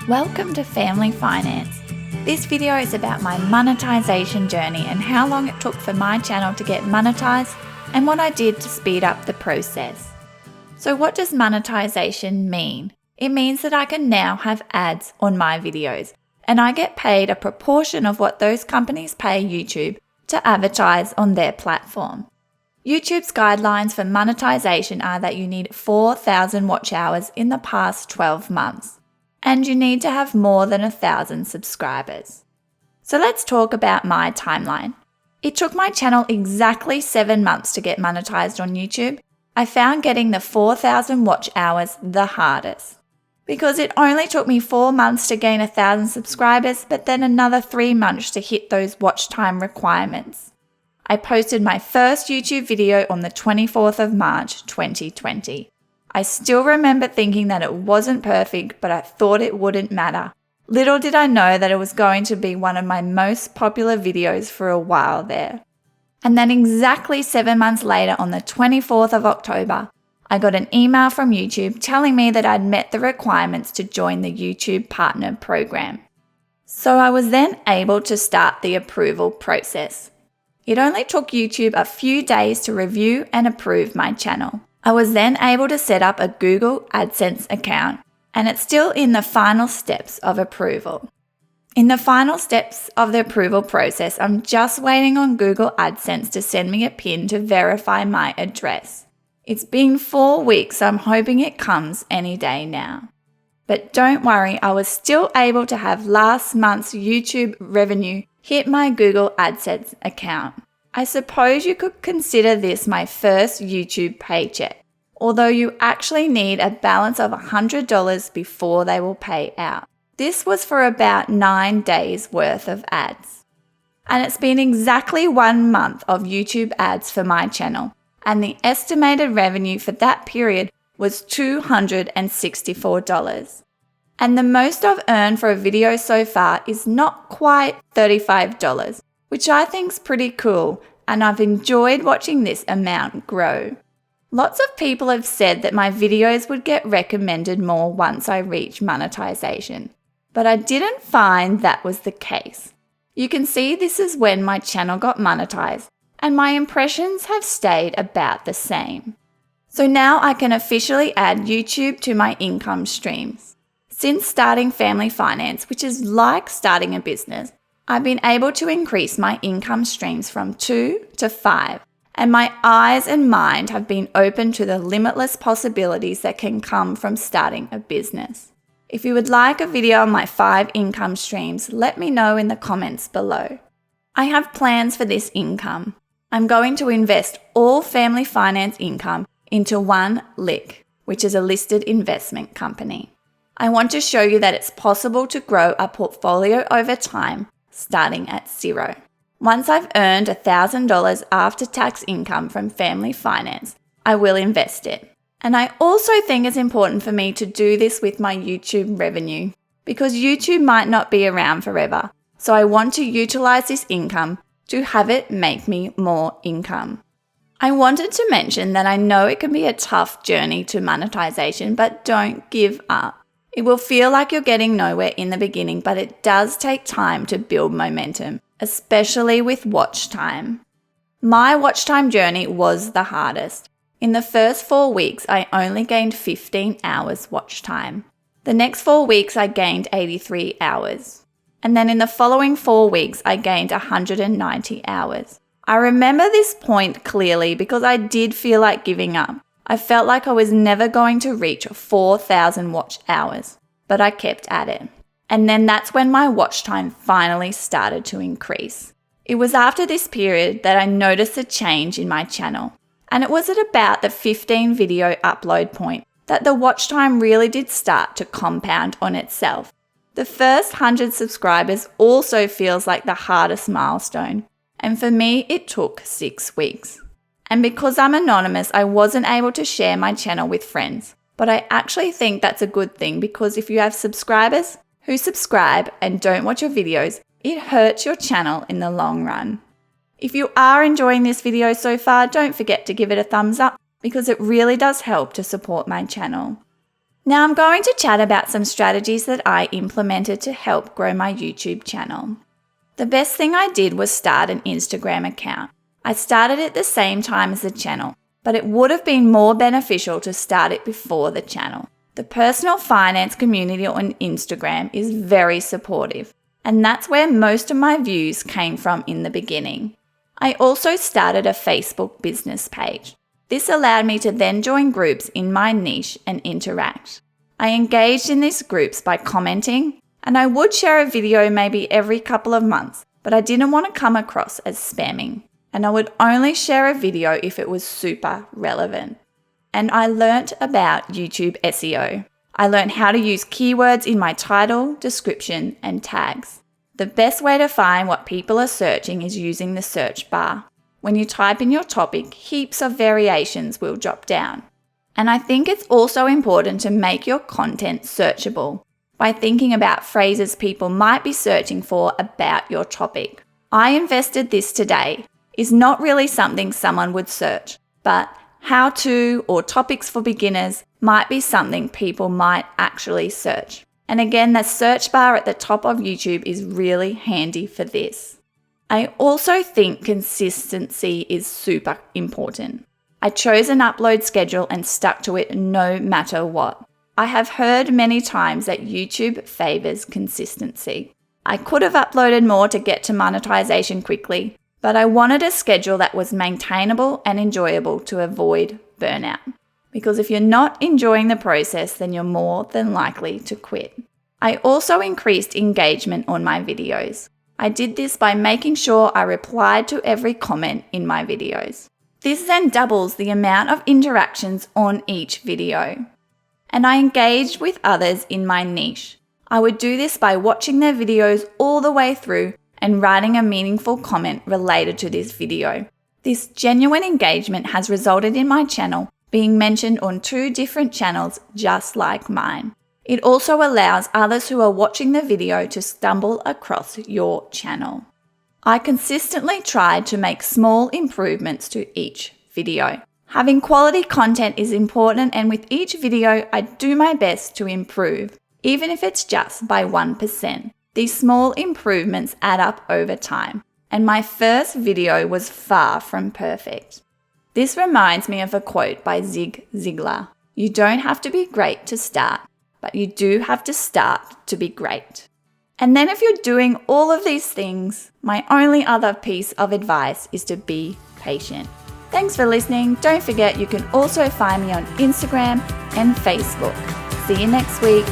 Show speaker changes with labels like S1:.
S1: Welcome to Family Finance. This video is about my monetization journey and how long it took for my channel to get monetized and what I did to speed up the process. So what does monetization mean? It means that I can now have ads on my videos and I get paid a proportion of what those companies pay YouTube to advertise on their platform. YouTube's guidelines for monetization are that you need 4,000 watch hours in the past 12 months. And you need to have more than 1,000 subscribers. So let's talk about my timeline. It took my channel exactly 7 months to get monetized on YouTube. I found getting the 4,000 watch hours the hardest because it only took me 4 months to gain 1,000 subscribers, but then another 3 months to hit those watch time requirements. I posted my first YouTube video on the 24th of March 2020. I still remember thinking that it wasn't perfect, but I thought it wouldn't matter. Little did I know that it was going to be one of my most popular videos for a while there. And then exactly 7 months later, on the 24th of October, I got an email from YouTube telling me that I'd met the requirements to join the YouTube Partner Program. So I was then able to start the approval process. It only took YouTube a few days to review and approve my channel. I was then able to set up a Google AdSense account, and it's still in the final steps of approval. In the final steps of the approval process, I'm just waiting on Google AdSense to send me a PIN to verify my address. It's been 4 weeks, so I'm hoping it comes any day now. But don't worry, I was still able to have last month's YouTube revenue hit my Google AdSense account. I suppose you could consider this my first YouTube paycheck, although you actually need a balance of $100 before they will pay out. This was for about 9 days worth of ads. And it's been exactly 1 month of YouTube ads for my channel, and the estimated revenue for that period was $264. And the most I've earned for a video so far is not quite $35, which I think's pretty cool, and I've enjoyed watching this amount grow. Lots of people have said that my videos would get recommended more once I reach monetization, but I didn't find that was the case. You can see this is when my channel got monetized, and my impressions have stayed about the same. So now I can officially add YouTube to my income streams. Since starting Family Finance, which is like starting a business, I've been able to increase my income streams from 2 to 5, and my eyes and mind have been open to the limitless possibilities that can come from starting a business. If you would like a video on my 5 income streams, let me know in the comments below. I have plans for this income. I'm going to invest all Family Finance income into One Lick, which is a listed investment company. I want to show you that it's possible to grow a portfolio over time, starting at 0. Once I've earned $1,000 after-tax income from Family Finance, I will invest it. And I also think it's important for me to do this with my YouTube revenue, because YouTube might not be around forever, so I want to utilize this income to have it make me more income. I wanted to mention that I know it can be a tough journey to monetization, but don't give up. It will feel like you're getting nowhere in the beginning, but it does take time to build momentum, especially with watch time. My watch time journey was the hardest. In the first 4 weeks, I only gained 15 hours watch time. The next 4 weeks, I gained 83 hours. And then in the following 4 weeks, I gained 190 hours. I remember this point clearly because I did feel like giving up. I felt like I was never going to reach 4,000 watch hours, but I kept at it. And then that's when my watch time finally started to increase. It was after this period that I noticed a change in my channel. And it was at about the 15 video upload point that the watch time really did start to compound on itself. The first 100 subscribers also feels like the hardest milestone. And for me, it took 6 weeks. And because I'm anonymous, I wasn't able to share my channel with friends. But I actually think that's a good thing, because if you have subscribers who subscribe and don't watch your videos, it hurts your channel in the long run. If you are enjoying this video so far, don't forget to give it a thumbs up, because it really does help to support my channel. Now I'm going to chat about some strategies that I implemented to help grow my YouTube channel. The best thing I did was start an Instagram account. I started it the same time as the channel, but it would have been more beneficial to start it before the channel. The personal finance community on Instagram is very supportive, and that's where most of my views came from in the beginning. I also started a Facebook business page. This allowed me to then join groups in my niche and interact. I engaged in these groups by commenting, and I would share a video maybe every couple of months, but I didn't want to come across as spamming, and I would only share a video if it was super relevant. And I learnt about YouTube SEO. I learned how to use keywords in my title, description, and tags. The best way to find what people are searching is using the search bar. When you type in your topic, heaps of variations will drop down. And I think it's also important to make your content searchable by thinking about phrases people might be searching for about your topic. I invested this today is not really something someone would search, but how to or topics for beginners might be something people might actually search. And again, the search bar at the top of YouTube is really handy for this. I also think consistency is super important. I chose an upload schedule and stuck to it no matter what. I have heard many times that YouTube favors consistency. I could have uploaded more to get to monetization quickly, but I wanted a schedule that was maintainable and enjoyable to avoid burnout. Because if you're not enjoying the process, then you're more than likely to quit. I also increased engagement on my videos. I did this by making sure I replied to every comment in my videos. This then doubles the amount of interactions on each video. And I engaged with others in my niche. I would do this by watching their videos all the way through and writing a meaningful comment related to this video. This genuine engagement has resulted in my channel being mentioned on 2 different channels just like mine. It also allows others who are watching the video to stumble across your channel. I consistently tried to make small improvements to each video. Having quality content is important, and with each video I do my best to improve, even if it's just by 1%. These small improvements add up over time, and my first video was far from perfect. This reminds me of a quote by Zig Ziglar. You don't have to be great to start, but you do have to start to be great. And then if you're doing all of these things, my only other piece of advice is to be patient. Thanks for listening. Don't forget you can also find me on Instagram and Facebook. See you next week.